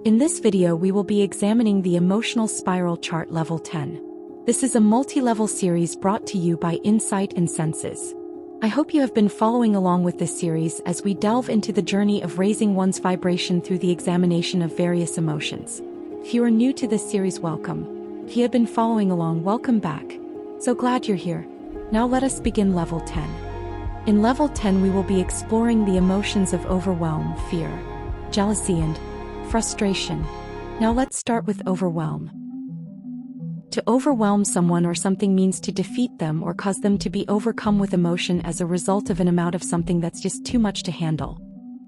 In this video we will be examining the Emotional Spiral Chart Level 10. This is a multi-level series brought to you by Insight and Senses. I hope you have been following along with this series as we delve into the journey of raising one's vibration through the examination of various emotions. If you are new to this series, welcome. If you have been following along, welcome back. So glad you're here. Now let us begin Level 10. In Level 10 we will be exploring the emotions of overwhelm, fear, jealousy and frustration. Now let's start with overwhelm. To overwhelm someone or something means to defeat them or cause them to be overcome with emotion as a result of an amount of something that's just too much to handle.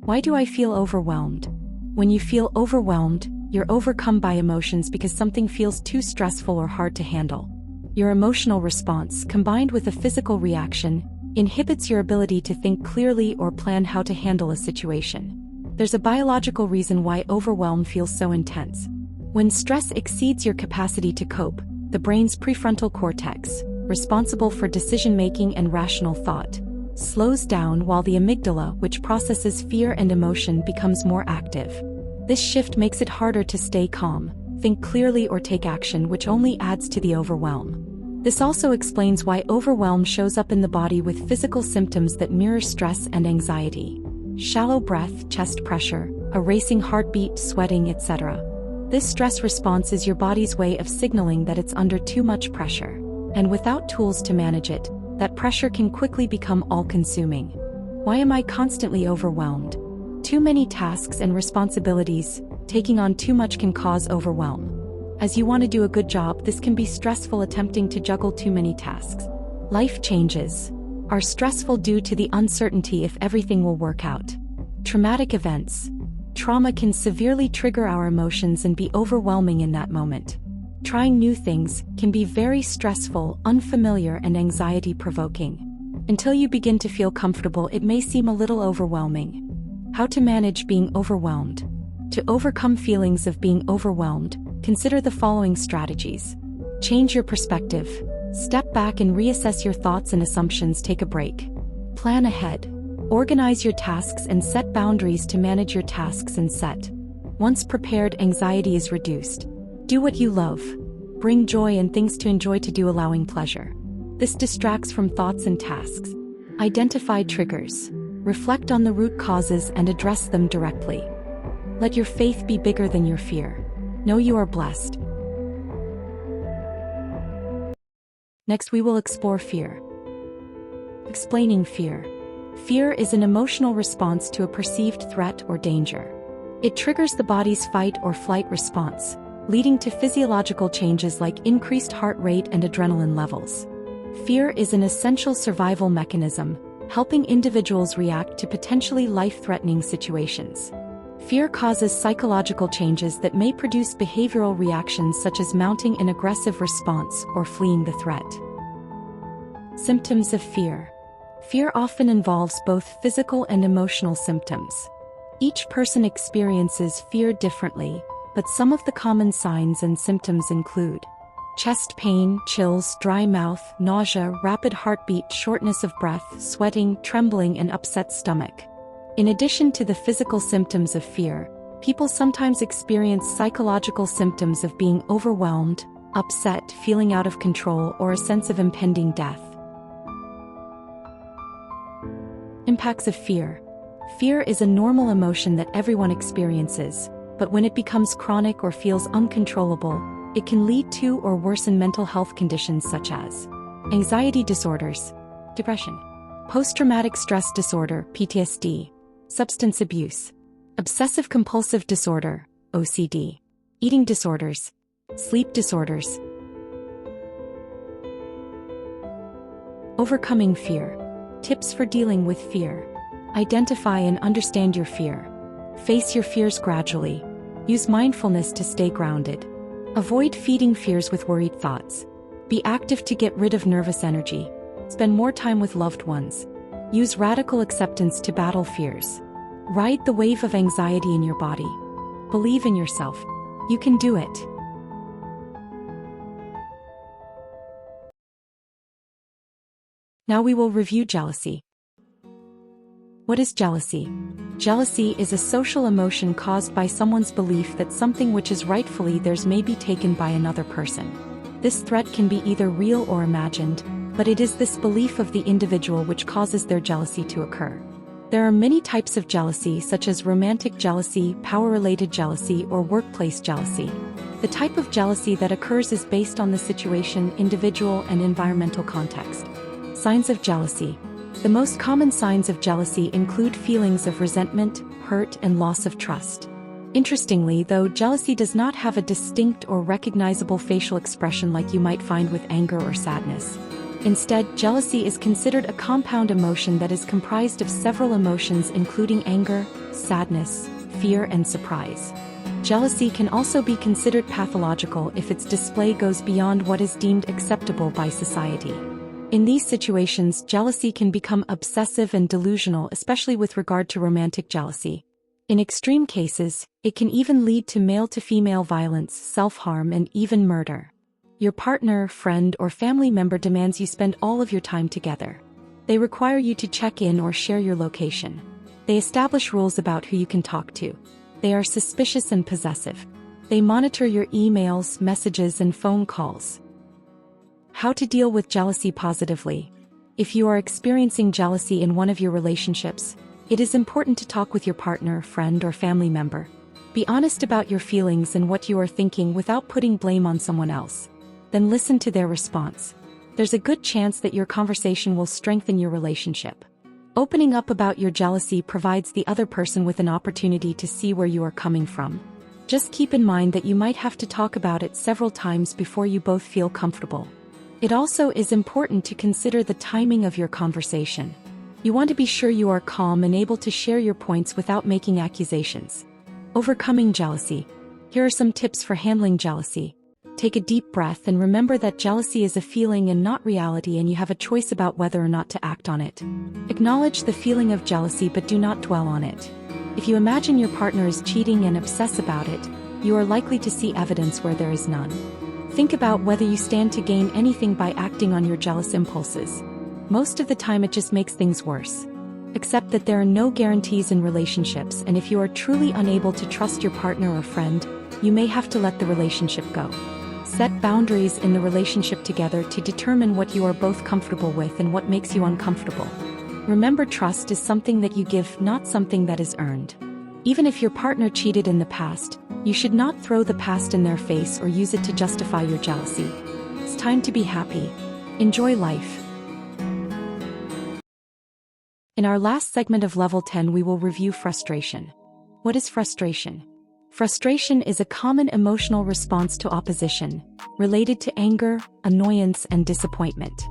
Why do I feel overwhelmed? When you feel overwhelmed, you're overcome by emotions because something feels too stressful or hard to handle. Your emotional response, combined with a physical reaction, inhibits your ability to think clearly or plan how to handle a situation. There's a biological reason why overwhelm feels so intense. When stress exceeds your capacity to cope, the brain's prefrontal cortex, responsible for decision-making and rational thought, slows down while the amygdala, which processes fear and emotion, becomes more active. This shift makes it harder to stay calm, think clearly or take action, which only adds to the overwhelm. This also explains why overwhelm shows up in the body with physical symptoms that mirror stress and anxiety. Shallow breath, chest pressure, a racing heartbeat, sweating, etc. This stress response is your body's way of signaling that it's under too much pressure. And without tools to manage it, that pressure can quickly become all-consuming. Why am I constantly overwhelmed? Too many tasks and responsibilities, taking on too much can cause overwhelm. As you want to do a good job, this can be stressful attempting to juggle too many tasks. Life changes are stressful due to the uncertainty if everything will work out. Traumatic events. Trauma can severely trigger our emotions and be overwhelming in that moment. Trying new things can be very stressful, unfamiliar, and anxiety-provoking. Until you begin to feel comfortable, it may seem a little overwhelming. How to manage being overwhelmed. To overcome feelings of being overwhelmed, consider the following strategies. Change your perspective. Step back and reassess your thoughts and assumptions. Take a break. Plan ahead. Organize your tasks and set boundaries to manage your tasks and set. Once prepared, anxiety is reduced. Do what you love. Bring joy and things to enjoy to do, allowing pleasure. This distracts from thoughts and tasks. Identify triggers. Reflect on the root causes and address them directly. Let your faith be bigger than your fear. Know you are blessed. Next, we will explore fear. Explaining fear. Fear is an emotional response to a perceived threat or danger. It triggers the body's fight or flight response, leading to physiological changes like increased heart rate and adrenaline levels. Fear is an essential survival mechanism, helping individuals react to potentially life-threatening situations. Fear causes psychological changes that may produce behavioral reactions such as mounting an aggressive response or fleeing the threat. Symptoms of fear. Fear often involves both physical and emotional symptoms. Each person experiences fear differently, but some of the common signs and symptoms include chest pain, chills, dry mouth, nausea, rapid heartbeat, shortness of breath, sweating, trembling, and upset stomach. In addition to the physical symptoms of fear, people sometimes experience psychological symptoms of being overwhelmed, upset, feeling out of control, or a sense of impending death. Impacts of fear. Fear is a normal emotion that everyone experiences, but when it becomes chronic or feels uncontrollable, it can lead to or worsen mental health conditions such as anxiety disorders, depression, post-traumatic stress disorder, PTSD, substance abuse, obsessive-compulsive disorder, OCD, eating disorders, sleep disorders. Overcoming fear. Tips for dealing with fear. Identify and understand your fear. Face your fears gradually. Use mindfulness to stay grounded. Avoid feeding fears with worried thoughts. Be active to get rid of nervous energy. Spend more time with loved ones. Use radical acceptance to battle fears. Ride the wave of anxiety in your body. Believe in yourself. You can do it. Now we will review jealousy. What is jealousy? Jealousy is a social emotion caused by someone's belief that something which is rightfully theirs may be taken by another person. This threat can be either real or imagined, but it is this belief of the individual which causes their jealousy to occur. There are many types of jealousy, such as romantic jealousy, power-related jealousy, or workplace jealousy. The type of jealousy that occurs is based on the situation, individual, and environmental context. Signs of jealousy. The most common signs of jealousy include feelings of resentment, hurt, and loss of trust. Interestingly, though, jealousy does not have a distinct or recognizable facial expression like you might find with anger or sadness. Instead, jealousy is considered a compound emotion that is comprised of several emotions including anger, sadness, fear, and surprise. Jealousy can also be considered pathological if its display goes beyond what is deemed acceptable by society. In these situations, jealousy can become obsessive and delusional, especially with regard to romantic jealousy. In extreme cases, it can even lead to male-to-female violence, self-harm, and even murder. Your partner, friend, or family member demands you spend all of your time together. They require you to check in or share your location. They establish rules about who you can talk to. They are suspicious and possessive. They monitor your emails, messages, and phone calls. How to deal with jealousy positively. If you are experiencing jealousy in one of your relationships, it is important to talk with your partner, friend, or family member. Be honest about your feelings and what you are thinking without putting blame on someone else. Then listen to their response. There's a good chance that your conversation will strengthen your relationship. Opening up about your jealousy provides the other person with an opportunity to see where you are coming from. Just keep in mind that you might have to talk about it several times before you both feel comfortable. It also is important to consider the timing of your conversation. You want to be sure you are calm and able to share your points without making accusations. Overcoming jealousy. Here are some tips for handling jealousy. Take a deep breath and remember that jealousy is a feeling and not reality, and you have a choice about whether or not to act on it. Acknowledge the feeling of jealousy but do not dwell on it. If you imagine your partner is cheating and obsess about it, you are likely to see evidence where there is none. Think about whether you stand to gain anything by acting on your jealous impulses. Most of the time it just makes things worse. Accept that there are no guarantees in relationships, and if you are truly unable to trust your partner or friend, you may have to let the relationship go. Set boundaries in the relationship together to determine what you are both comfortable with and what makes you uncomfortable. Remember, trust is something that you give, not something that is earned. Even if your partner cheated in the past, you should not throw the past in their face or use it to justify your jealousy. It's time to be happy. Enjoy life. In our last segment of Level 10, we will review frustration. What is frustration? Frustration is a common emotional response to opposition, related to anger, annoyance, and disappointment.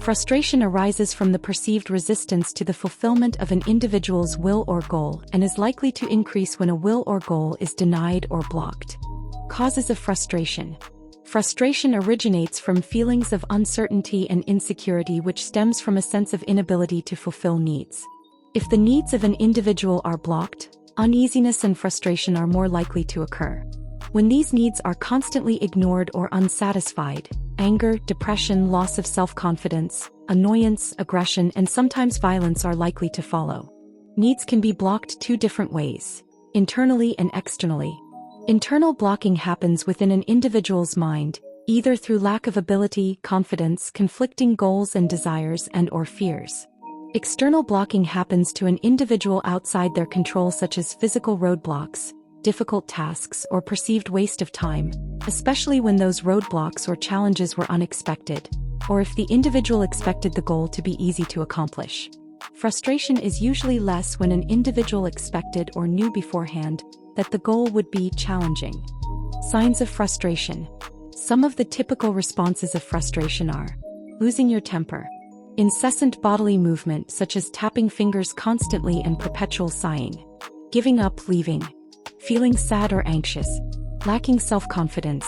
Frustration arises from the perceived resistance to the fulfillment of an individual's will or goal and is likely to increase when a will or goal is denied or blocked. Causes of frustration. Frustration originates from feelings of uncertainty and insecurity, which stems from a sense of inability to fulfill needs. If the needs of an individual are blocked, uneasiness and frustration are more likely to occur. When these needs are constantly ignored or unsatisfied, anger, depression, loss of self-confidence, annoyance, aggression, and sometimes violence are likely to follow. Needs can be blocked two different ways: internally and externally. Internal blocking happens within an individual's mind, either through lack of ability, confidence, conflicting goals and desires, and/or fears. External blocking happens to an individual outside their control, such as physical roadblocks, difficult tasks, or perceived waste of time, especially when those roadblocks or challenges were unexpected, or if the individual expected the goal to be easy to accomplish. Frustration is usually less when an individual expected or knew beforehand that the goal would be challenging. Signs of frustration. Some of the typical responses of frustration are: losing your temper, incessant bodily movement such as tapping fingers constantly and perpetual sighing, giving up, leaving, feeling sad or anxious, lacking self-confidence,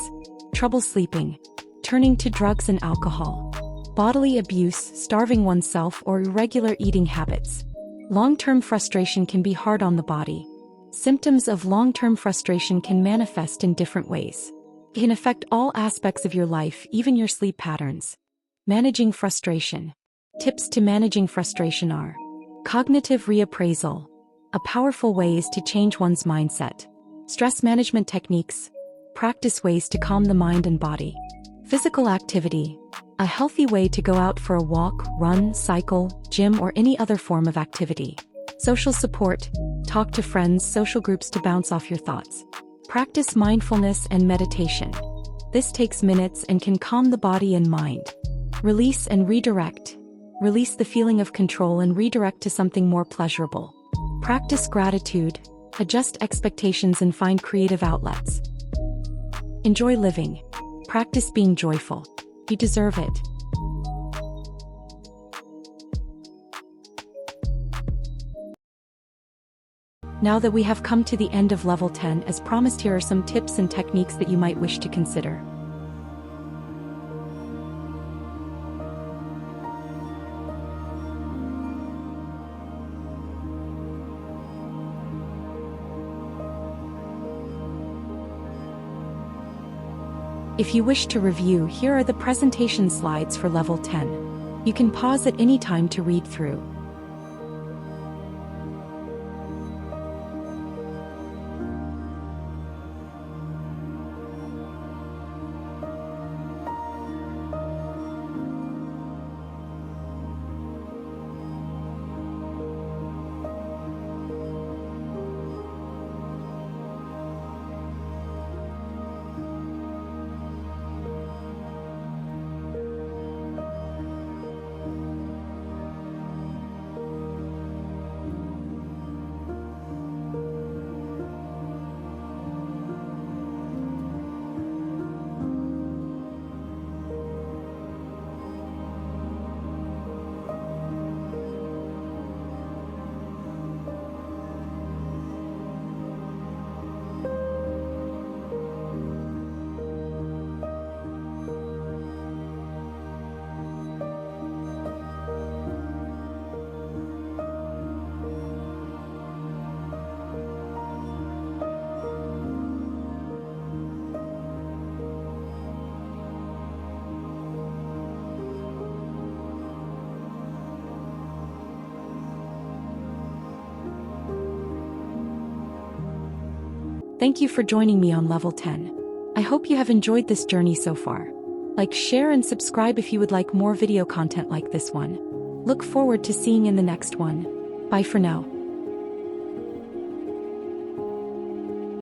trouble sleeping, turning to drugs and alcohol, bodily abuse, starving oneself, or irregular eating habits. Long-term frustration can be hard on the body. Symptoms of long-term frustration can manifest in different ways. It can affect all aspects of your life, even your sleep patterns. Managing frustration. Tips to managing frustration are: Cognitive reappraisal. A powerful way is to change one's mindset. Stress management techniques. Practice ways to calm the mind and body. Physical activity. A healthy way to go out for a walk, run, cycle, gym, or any other form of activity. Social support. Talk to friends, social groups to bounce off your thoughts. Practice mindfulness and meditation. This takes minutes and can calm the body and mind. Release and redirect. Release the feeling of control and redirect to something more pleasurable. Practice gratitude. Adjust expectations and find creative outlets. Enjoy living. Practice being joyful. You deserve it. Now that we have come to the end of level 10, as promised, here are some tips and techniques that you might wish to consider. If you wish to review, here are the presentation slides for level 10. You can pause at any time to read through. Thank you for joining me on level 10. I hope you have enjoyed this journey so far. Like, share, and subscribe if you would like more video content like this one. Look forward to seeing you in the next one. Bye for now.